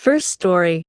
First story.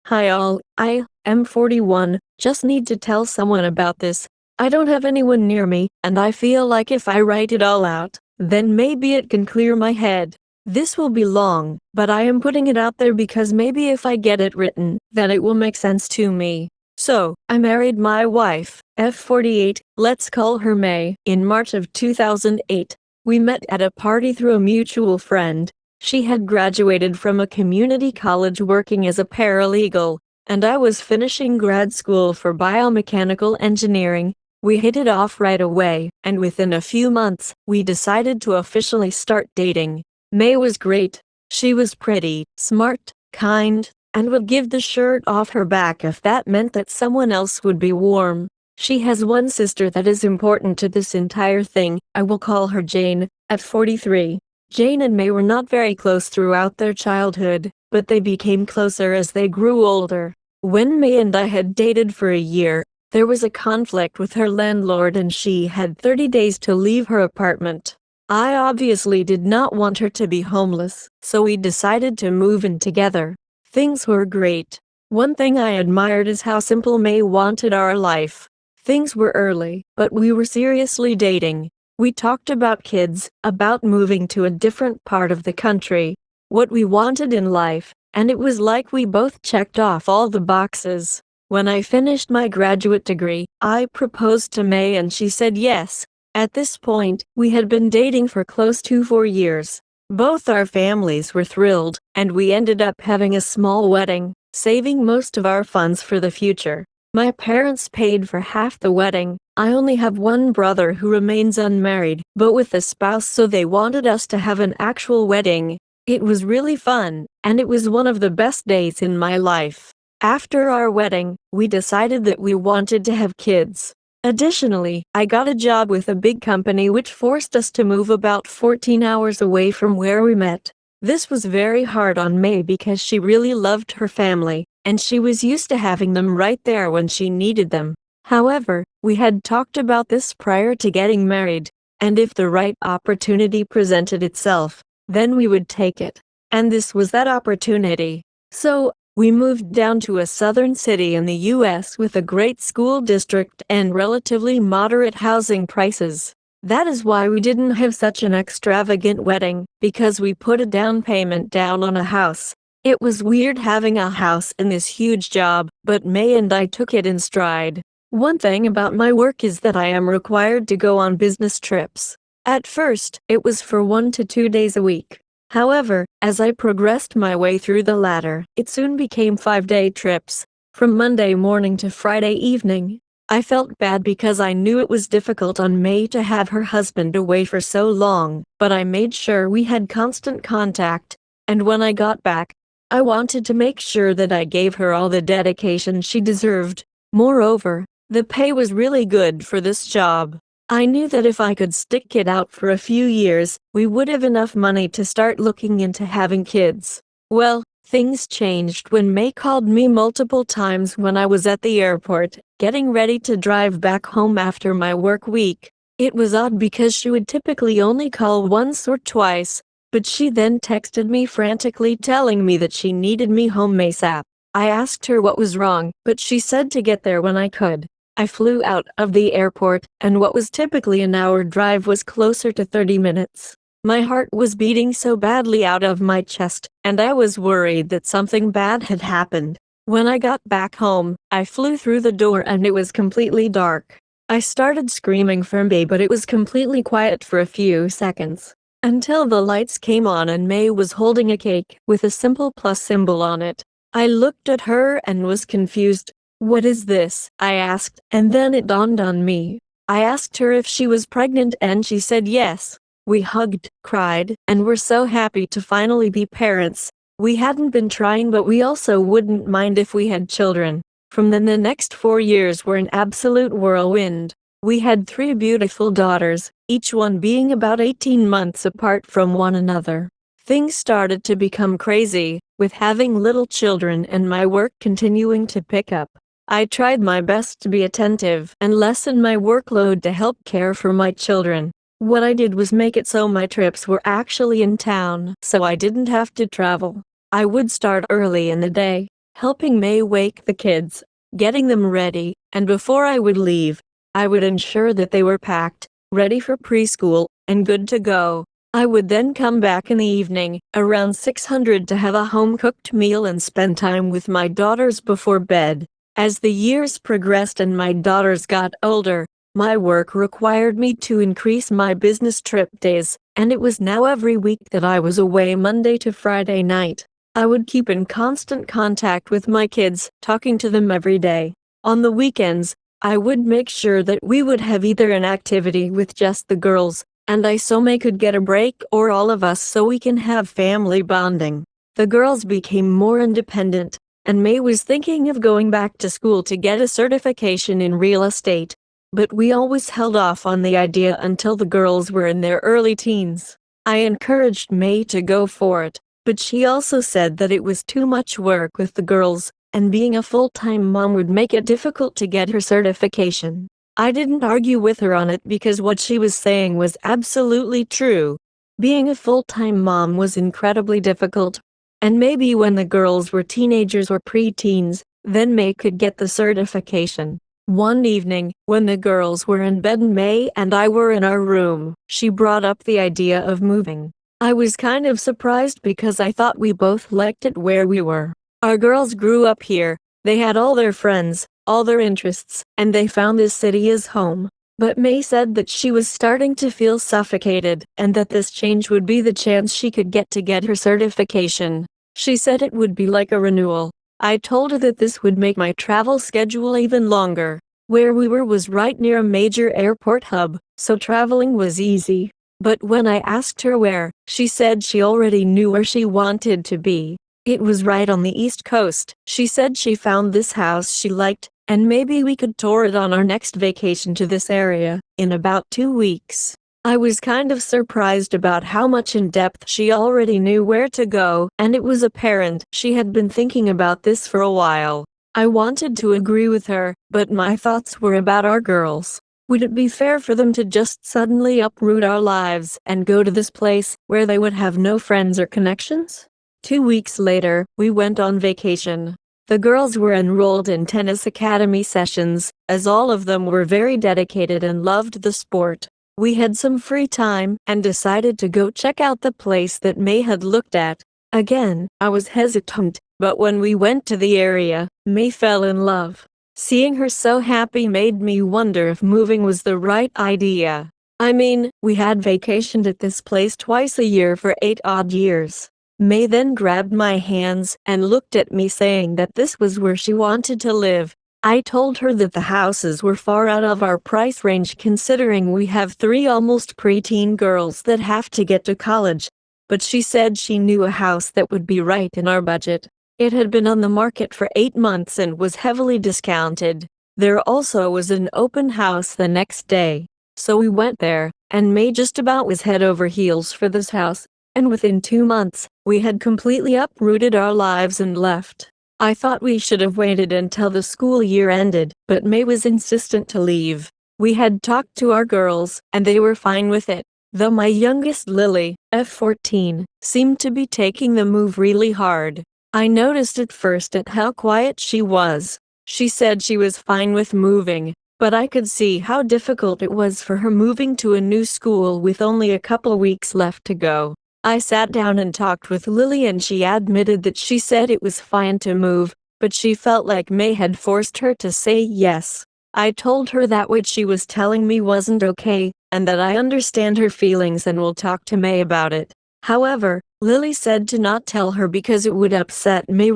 Hi all, I am 41, just need to tell someone about this. I don't have anyone near me, and I feel like if I write it all out, then maybe it can clear my head. This will be long, but I am putting it out there because maybe if I get it written, then it will make sense to me. So, I married my wife, F48, let's call her May, in March of 2008. We met at a party through a mutual friend. She had graduated from a community college working as a paralegal, and I was finishing grad school for biomechanical engineering. We hit it off right away, and within a few months, we decided to officially start dating. May was great. She was pretty, smart, kind, and would give the shirt off her back if that meant that someone else would be warm. She has one sister that is important to this entire thing. I will call her Jane, at 43. Jane and May were not very close throughout their childhood, but they became closer as they grew older. When May and I had dated for a year, there was a conflict with her landlord and she had 30 days to leave her apartment. I obviously did not want her to be homeless, so we decided to move in together. Things were great. One thing I admired is how simple May wanted our life. Things were early, but we were seriously dating. We talked about kids, about moving to a different part of the country, what we wanted in life, and it was like we both checked off all the boxes. When I finished my graduate degree, I proposed to May and she said yes. At this point, we had been dating for close to 4 years. Both our families were thrilled, and we ended up having a small wedding, saving most of our funds for the future. My parents paid for half the wedding. I only have one brother who remains unmarried, but with a spouse, so they wanted us to have an actual wedding. It was really fun, and it was one of the best days in my life. After our wedding, we decided that we wanted to have kids. Additionally, I got a job with a big company which forced us to move about 14 hours away from where we met. This was very hard on May because she really loved her family, and she was used to having them right there when she needed them. However, we had talked about this prior to getting married, and if the right opportunity presented itself, then we would take it. And this was that opportunity. So, we moved down to a southern city in the US with a great school district and relatively moderate housing prices. That is why we didn't have such an extravagant wedding, because we put a down payment down on a house. It was weird having a house in this huge job, but May and I took it in stride. One thing about my work is that I am required to go on business trips. At first, it was for 1 to 2 days a week. However, as I progressed my way through the ladder, it soon became 5-day trips, from Monday morning to Friday evening. I felt bad because I knew it was difficult on May to have her husband away for so long, but I made sure we had constant contact, and when I got back, I wanted to make sure that I gave her all the dedication she deserved. Moreover, the pay was really good for this job. I knew that if I could stick it out for a few years, we would have enough money to start looking into having kids. Well, things changed when May called me multiple times when I was at the airport, getting ready to drive back home after my work week. It was odd because she would typically only call once or twice, but she then texted me frantically telling me that she needed me home ASAP. I asked her what was wrong, but she said to get there when I could. I flew out of the airport, and what was typically an hour drive was closer to 30 minutes. My heart was beating so badly out of my chest, and I was worried that something bad had happened. When I got back home, I flew through the door and it was completely dark. I started screaming for May, but it was completely quiet for a few seconds, until the lights came on and May was holding a cake with a simple plus symbol on it. I looked at her and was confused. "What is this?" I asked, and then it dawned on me. I asked her if she was pregnant and she said yes. We hugged, cried, and were so happy to finally be parents. We hadn't been trying, but we also wouldn't mind if we had children. From then the next 4 years were an absolute whirlwind. We had 3 beautiful daughters, each one being about 18 months apart from one another. Things started to become crazy, with having little children and my work continuing to pick up. I tried my best to be attentive and lessen my workload to help care for my children. What I did was make it so my trips were actually in town, so I didn't have to travel. I would start early in the day, helping May wake the kids, getting them ready, and before I would leave, I would ensure that they were packed, ready for preschool, and good to go. I would then come back in the evening, around 600, to have a home-cooked meal and spend time with my daughters before bed. As the years progressed and my daughters got older, my work required me to increase my business trip days, and it was now every week that I was away Monday to Friday night. I would keep in constant contact with my kids, talking to them every day. On the weekends, I would make sure that we would have either an activity with just the girls, and I so May could get a break, or all of us so we can have family bonding. The girls became more independent, and May was thinking of going back to school to get a certification in real estate. But we always held off on the idea until the girls were in their early teens. I encouraged May to go for it, but she also said that it was too much work with the girls, and being a full-time mom would make it difficult to get her certification. I didn't argue with her on it because what she was saying was absolutely true. Being a full-time mom was incredibly difficult, and maybe when the girls were teenagers or pre-teens, then May could get the certification. One evening, when the girls were in bed and May and I were in our room, she brought up the idea of moving. I was kind of surprised because I thought we both liked it where we were. Our girls grew up here, they had all their friends, all their interests, and they found this city as home. But May said that she was starting to feel suffocated, and that this change would be the chance she could get her certification. She said it would be like a renewal. I told her that this would make my travel schedule even longer. Where we were was right near a major airport hub, so traveling was easy. But when I asked her where, she said she already knew where she wanted to be. It was right on the East Coast. She said she found this house she liked, and maybe we could tour it on our next vacation to this area, in about 2 weeks. I was kind of surprised about how much in depth she already knew where to go, and it was apparent she had been thinking about this for a while. I wanted to agree with her, but my thoughts were about our girls. Would it be fair for them to just suddenly uproot our lives and go to this place where they would have no friends or connections? 2 weeks later, we went on vacation. The girls were enrolled in tennis academy sessions, as all of them were very dedicated and loved the sport. We had some free time and decided to go check out the place that May had looked at. Again, I was hesitant, but when we went to the area, May fell in love. Seeing her so happy made me wonder if moving was the right idea. I mean, we had vacationed at this place twice a year for 8 odd years. May then grabbed my hands and looked at me, saying that this was where she wanted to live. I told her that the houses were far out of our price range considering we have 3 almost preteen girls that have to get to college, but she said she knew a house that would be right in our budget. It had been on the market for 8 months and was heavily discounted. There also was an open house the next day, so we went there, and May just about was head over heels for this house, and within 2 months, we had completely uprooted our lives and left. I thought we should have waited until the school year ended, but May was insistent to leave. We had talked to our girls, and they were fine with it, though my youngest Lily, F14, seemed to be taking the move really hard. I noticed at first at how quiet she was. She said she was fine with moving, but I could see how difficult it was for her moving to a new school with only a couple weeks left to go. I sat down and talked with Lily, and she admitted that she said it was fine to move, but she felt like May had forced her to say yes. I told her that what she was telling me wasn't okay, and that I understand her feelings and will talk to May about it. However, Lily said to not tell her because it would upset May.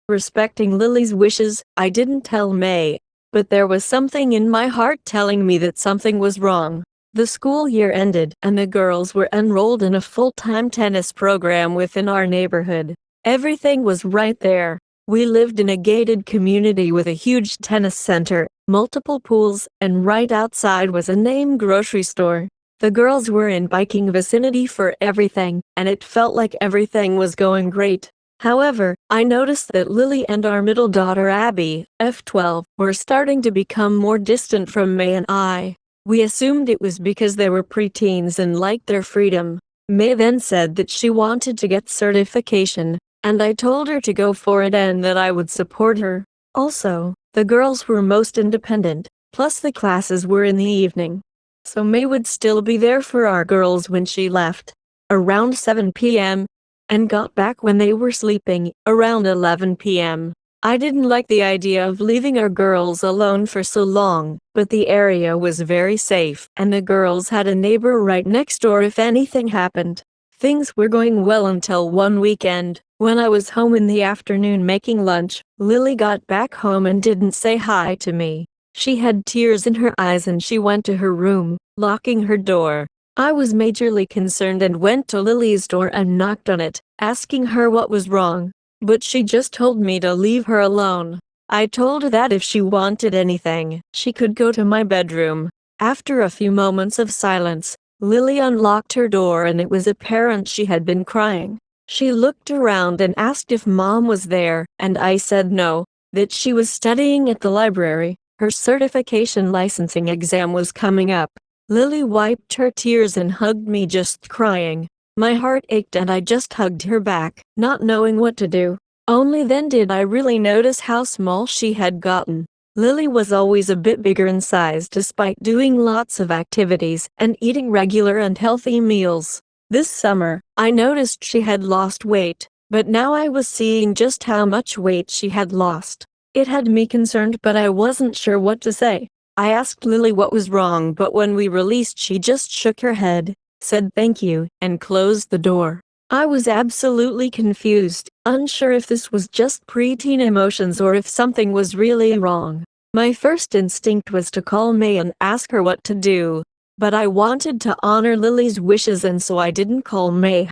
Respecting Lily's wishes, I didn't tell May, but there was something in my heart telling me that something was wrong. The school year ended, and the girls were enrolled in a full-time tennis program within our neighborhood. Everything was right there. We lived in a gated community with a huge tennis center, multiple pools, and right outside was a name grocery store. The girls were in biking vicinity for everything, and it felt like everything was going great. However, I noticed that Lily and our middle daughter Abby, F12, were starting to become more distant from May and I. We assumed it was because they were preteens and liked their freedom. May then said that she wanted to get certification, and I told her to go for it and that I would support her. Also, the girls were most independent, plus the classes were in the evening. So May would still be there for our girls when she left, around 7 p.m., and got back when they were sleeping, around 11 p.m. I didn't like the idea of leaving our girls alone for so long, but the area was very safe and the girls had a neighbor right next door if anything happened. Things were going well until one weekend, when I was home in the afternoon making lunch. Lily got back home and didn't say hi to me. She had tears in her eyes and she went to her room, locking her door. I was majorly concerned and went to Lily's door and knocked on it, asking her what was wrong. But she just told me to leave her alone. I told her that if she wanted anything, she could go to my bedroom. After a few moments of silence, Lily unlocked her door and it was apparent she had been crying. She looked around and asked if Mom was there, and I said no, that she was studying at the library. Her certification licensing exam was coming up. Lily wiped her tears and hugged me, just crying. My heart ached and I just hugged her back, not knowing what to do. Only then did I really notice how small she had gotten. Lily was always a bit bigger in size despite doing lots of activities and eating regular and healthy meals. This summer, I noticed she had lost weight, but now I was seeing just how much weight she had lost. It had me concerned, but I wasn't sure what to say. I asked Lily what was wrong, but when we released she just shook her head, said thank you, and closed the door. I was absolutely confused, unsure if this was just preteen emotions or if something was really wrong. My first instinct was to call May and ask her what to do, but I wanted to honor Lily's wishes and so I didn't call May.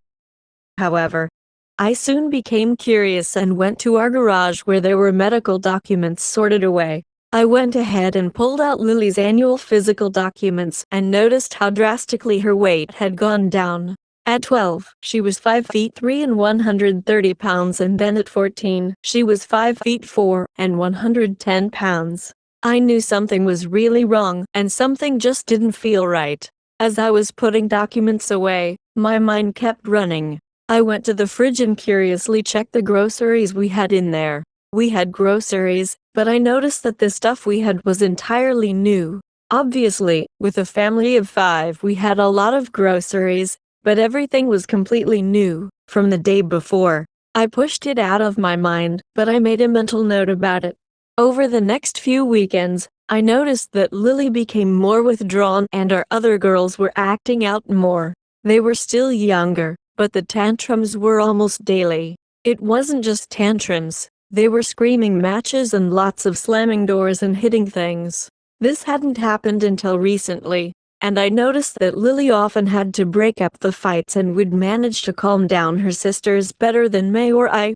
However, I soon became curious and went to our garage where there were medical documents sorted away. I went ahead and pulled out Lily's annual physical documents and noticed how drastically her weight had gone down. At 12, she was 5 feet 3 and 130 pounds, and then at 14, she was 5 feet 4 and 110 pounds. I knew something was really wrong and something just didn't feel right. As I was putting documents away, my mind kept running. I went to the fridge and curiously checked the groceries we had in there. We had groceries, but I noticed that the stuff we had was entirely new. Obviously, with a family of 5 we had a lot of groceries, but everything was completely new, from the day before. I pushed it out of my mind, but I made a mental note about it. Over the next few weekends, I noticed that Lily became more withdrawn and our other girls were acting out more. They were still younger, but the tantrums were almost daily. It wasn't just tantrums. They were screaming matches and lots of slamming doors and hitting things. This hadn't happened until recently, and I noticed that Lily often had to break up the fights and would manage to calm down her sisters better than May or I.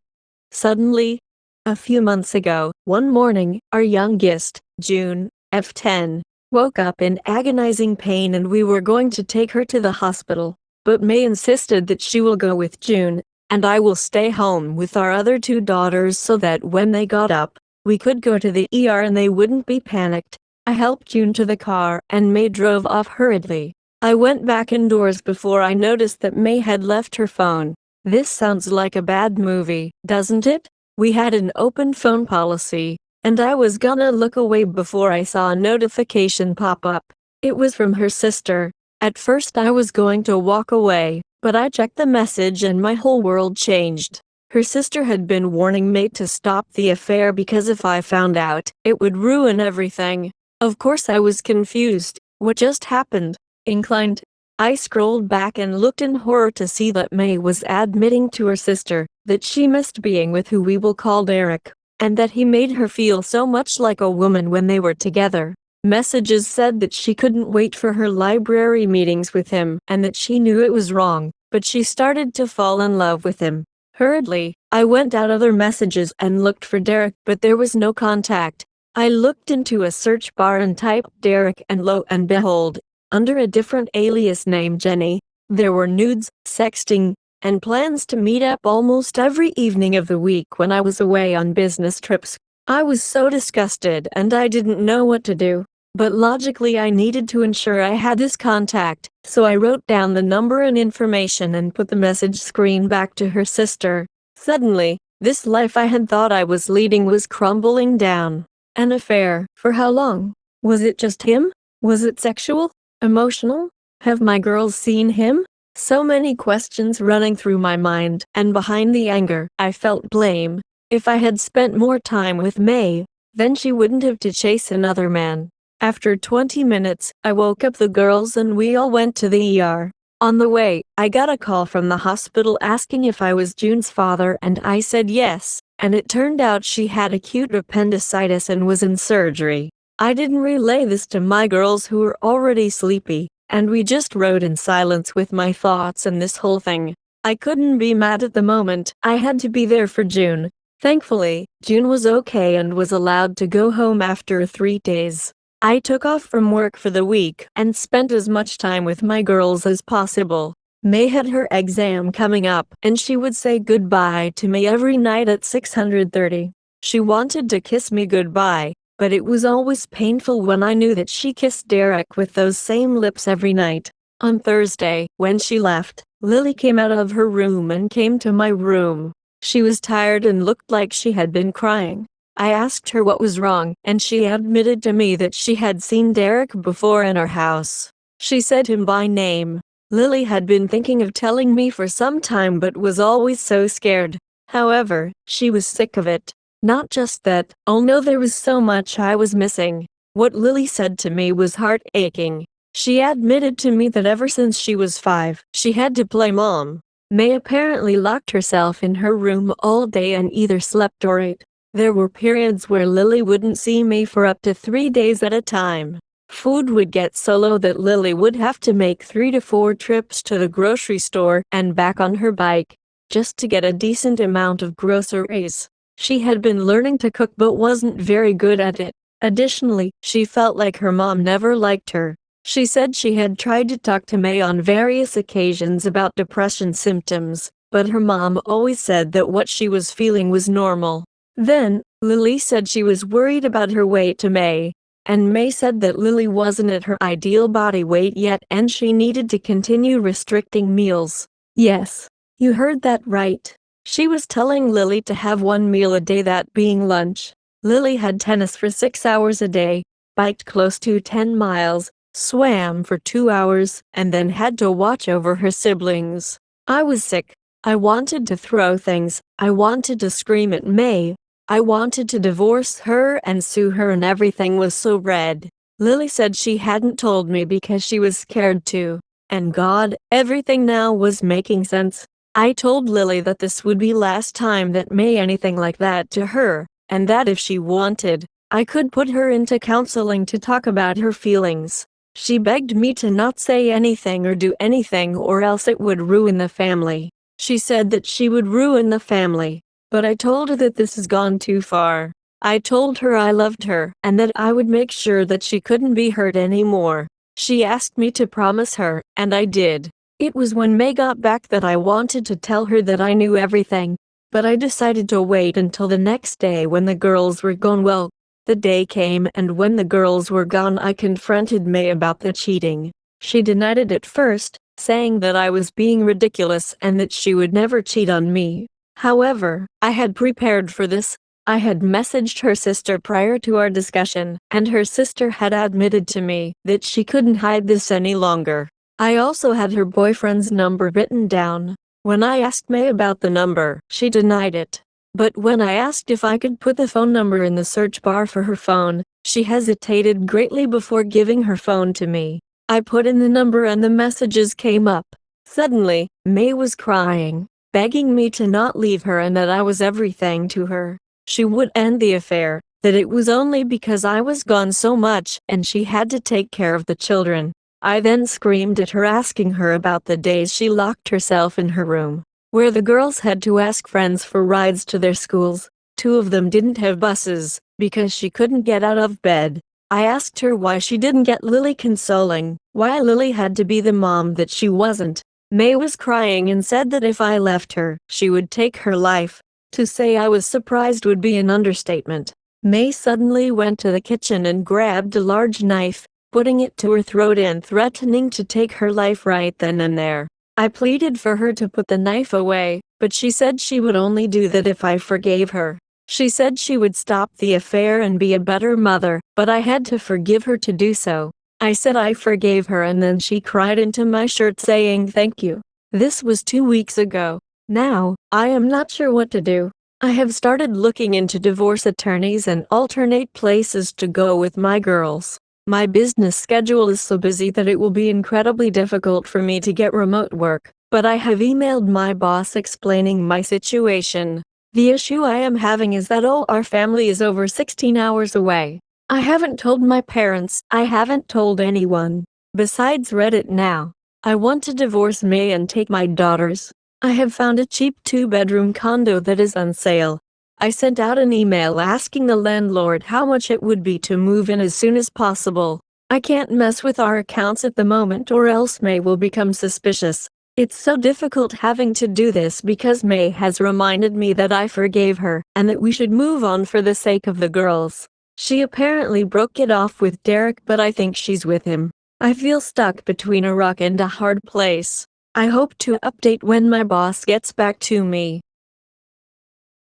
Suddenly, a few months ago, one morning, our youngest, June, F10, woke up in agonizing pain and we were going to take her to the hospital, but May insisted that she will go with June, and I will stay home with our other 2 daughters so that when they got up, we could go to the ER and they wouldn't be panicked. I helped June to the car and May drove off hurriedly. I went back indoors before I noticed that May had left her phone. This sounds like a bad movie, doesn't it? We had an open phone policy, and I was gonna look away before I saw a notification pop up. It was from her sister. At first I was going to walk away, but I checked the message and my whole world changed. Her sister had been warning May to stop the affair because if I found out, it would ruin everything. Of course I was confused. What just happened? Inclined. I scrolled back and looked in horror to see that May was admitting to her sister that she missed being with who we will call Derek, and that he made her feel so much like a woman when they were together. Messages said that she couldn't wait for her library meetings with him and that she knew it was wrong, but she started to fall in love with him. Hurriedly, I went out other messages and looked for Derek, but there was no contact. I looked into a search bar and typed Derek, and lo and behold, under a different alias named Jenny, there were nudes, sexting, and plans to meet up almost every evening of the week when I was away on business trips. I was so disgusted and I didn't know what to do. But logically I needed to ensure I had this contact, so I wrote down the number and information and put the message screen back to her sister. Suddenly, this life I had thought I was leading was crumbling down. An affair, for how long? Was it just him? Was it sexual? Emotional? Have my girls seen him? So many questions running through my mind, and behind the anger, I felt blame. If I had spent more time with May, then she wouldn't have to chase another man. After 20 minutes, I woke up the girls and we all went to the ER. On the way, I got a call from the hospital asking if I was June's father and I said yes, and it turned out she had acute appendicitis and was in surgery. I didn't relay this to my girls who were already sleepy, and we just rode in silence with my thoughts and this whole thing. I couldn't be mad at the moment, I had to be there for June. Thankfully, June was okay and was allowed to go home after 3 days. I took off from work for the week and spent as much time with my girls as possible. May had her exam coming up and she would say goodbye to me every night at 6:30. She wanted to kiss me goodbye, but it was always painful when I knew that she kissed Derek with those same lips every night. On Thursday, when she left, Lily came out of her room and came to my room. She was tired and looked like she had been crying. I asked her what was wrong, and she admitted to me that she had seen Derek before in our house. She said him by name. Lily had been thinking of telling me for some time but was always so scared. However, she was sick of it. Not just that, oh no, there was so much I was missing. What Lily said to me was heart-aching. She admitted to me that ever since she was 5, she had to play mom. May apparently locked herself in her room all day and either slept or ate. There were periods where Lily wouldn't see me for up to 3 days at a time. Food would get so low that Lily would have to make 3 to 4 trips to the grocery store and back on her bike, just to get a decent amount of groceries. She had been learning to cook but wasn't very good at it. Additionally, she felt like her mom never liked her. She said she had tried to talk to May on various occasions about depression symptoms, but her mom always said that what she was feeling was normal. Then, Lily said she was worried about her weight to May, and May said that Lily wasn't at her ideal body weight yet and she needed to continue restricting meals. Yes, you heard that right. She was telling Lily to have 1 meal a day, that being lunch. Lily had tennis for 6 hours a day, biked close to 10 miles, swam for 2 hours, and then had to watch over her siblings. I was sick. I wanted to throw things. I wanted to scream at May. I wanted to divorce her and sue her, and everything was so red. Lily said she hadn't told me because she was scared too. And God, everything now was making sense. I told Lily that this would be last time that May anything like that to her, and that if she wanted, I could put her into counseling to talk about her feelings. She begged me to not say anything or do anything or else it would ruin the family. She said that she would ruin the family. But I told her that this has gone too far. I told her I loved her and that I would make sure that she couldn't be hurt anymore. She asked me to promise her, and I did. It was when May got back that I wanted to tell her that I knew everything, but I decided to wait until the next day when the girls were gone. Well, the day came, and when the girls were gone I confronted May about the cheating. She denied it at first, saying that I was being ridiculous and that she would never cheat on me. However, I had prepared for this. I had messaged her sister prior to our discussion, and her sister had admitted to me that she couldn't hide this any longer. I also had her boyfriend's number written down. When I asked May about the number, she denied it. But when I asked if I could put the phone number in the search bar for her phone, she hesitated greatly before giving her phone to me. I put in the number and the messages came up. Suddenly, May was crying, begging me to not leave her and that I was everything to her. She would end the affair, that it was only because I was gone so much and she had to take care of the children. I then screamed at her, asking her about the days she locked herself in her room, where the girls had to ask friends for rides to their schools. 2 of them didn't have buses, because she couldn't get out of bed. I asked her why she didn't get Lily consoling, why Lily had to be the mom that she wasn't. May was crying and said that if I left her, she would take her life. To say I was surprised would be an understatement. May suddenly went to the kitchen and grabbed a large knife, putting it to her throat and threatening to take her life right then and there. I pleaded for her to put the knife away, but she said she would only do that if I forgave her. She said she would stop the affair and be a better mother, but I had to forgive her to do so. I said I forgave her and then she cried into my shirt saying thank you. This was 2 weeks ago. Now, I am not sure what to do. I have started looking into divorce attorneys and alternate places to go with my girls. My business schedule is so busy that it will be incredibly difficult for me to get remote work, but I have emailed my boss explaining my situation. The issue I am having is that our family is over 16 hours away. I haven't told my parents, I haven't told anyone. Besides Reddit now. I want to divorce May and take my daughters. I have found a cheap 2-bedroom condo that is on sale. I sent out an email asking the landlord how much it would be to move in as soon as possible. I can't mess with our accounts at the moment or else May will become suspicious. It's so difficult having to do this because May has reminded me that I forgave her and that we should move on for the sake of the girls. She apparently broke it off with Derek, but I think she's with him. I feel stuck between a rock and a hard place. I hope to update when my boss gets back to me.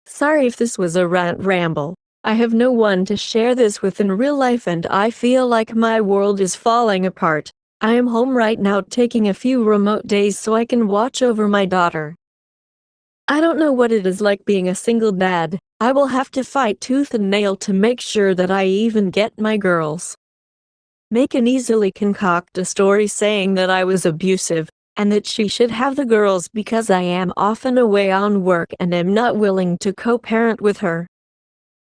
Sorry if this was a ramble. I have no one to share this with in real life and I feel like my world is falling apart. I am home right now taking a few remote days so I can watch over my daughter. I don't know what it is like being a single dad. I will have to fight tooth and nail to make sure that I even get my girls. May can easily concoct a story saying that I was abusive, and that she should have the girls because I am often away on work and am not willing to co-parent with her.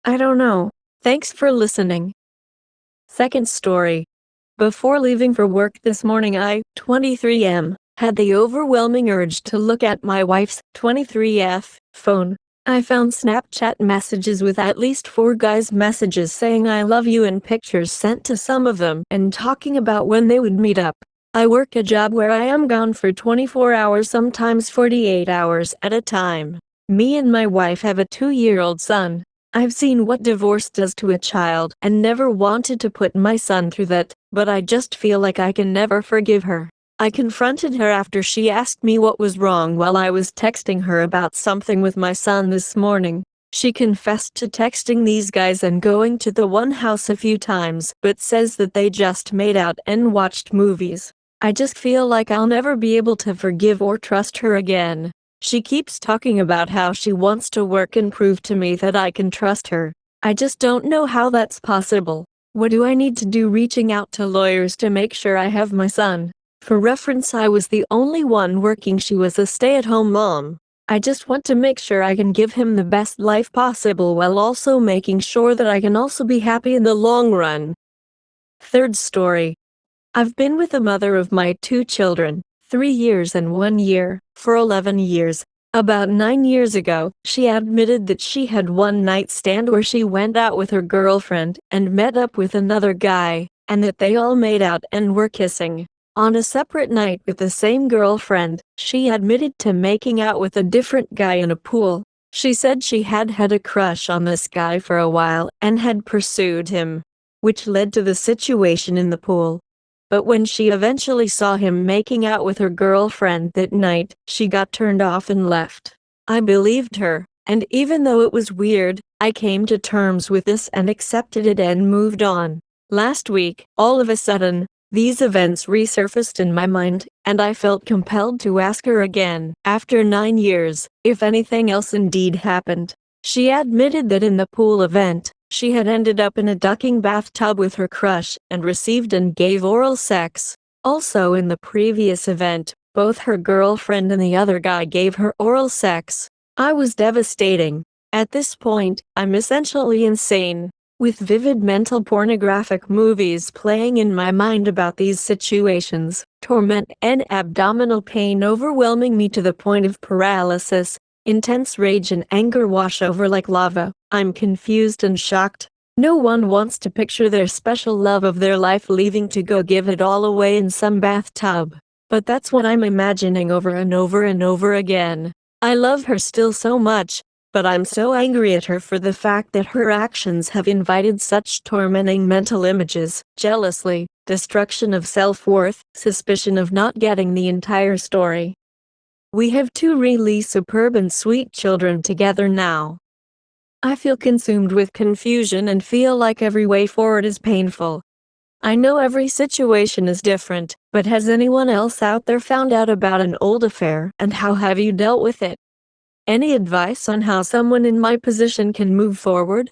I don't know. Thanks for listening. Second story. Before leaving for work this morning I, 23M, had the overwhelming urge to look at my wife's, 23F, phone. I found Snapchat messages with at least 4 guys' messages saying I love you and pictures sent to some of them and talking about when they would meet up. I work a job where I am gone for 24 hours, sometimes 48 hours at a time. Me and my wife have a 2-year-old son. I've seen what divorce does to a child and never wanted to put my son through that, but I just feel like I can never forgive her. I confronted her after she asked me what was wrong while I was texting her about something with my son this morning. She confessed to texting these guys and going to the one house a few times, but says that they just made out and watched movies. I just feel like I'll never be able to forgive or trust her again. She keeps talking about how she wants to work and prove to me that I can trust her. I just don't know how that's possible. What do I need to do? Reaching out to lawyers to make sure I have my son. For reference, I was the only one working. She was a stay-at-home mom. I just want to make sure I can give him the best life possible while also making sure that I can also be happy in the long run. Third story. I've been with the mother of my 2 children, 3 years and 1 year, for 11 years. About 9 years ago, she admitted that she had one night stand where she went out with her girlfriend and met up with another guy, and that they all made out and were kissing. On a separate night with the same girlfriend, she admitted to making out with a different guy in a pool. She said she had had a crush on this guy for a while and had pursued him, which led to the situation in the pool. But when she eventually saw him making out with her girlfriend that night, she got turned off and left. I believed her, and even though it was weird, I came to terms with this and accepted it and moved on. Last week, all of a sudden, these events resurfaced in my mind, and I felt compelled to ask her again, after 9 years, if anything else indeed happened. She admitted that in the pool event, she had ended up in a ducking bathtub with her crush and received and gave oral sex. Also in the previous event, both her girlfriend and the other guy gave her oral sex. I was devastating. At this point, I'm essentially insane, with vivid mental pornographic movies playing in my mind about these situations, torment and abdominal pain overwhelming me to the point of paralysis. Intense rage and anger wash over like lava. I'm confused and shocked. No one wants to picture their special love of their life leaving to go give it all away in some bathtub. But that's what I'm imagining over and over and over again. I love her still so much, but I'm so angry at her for the fact that her actions have invited such tormenting mental images, jealousy, destruction of self-worth, suspicion of not getting the entire story. We have two really superb and sweet children together now. I feel consumed with confusion and feel like every way forward is painful. I know every situation is different, but has anyone else out there found out about an old affair, and how have you dealt with it? Any advice on how someone in my position can move forward?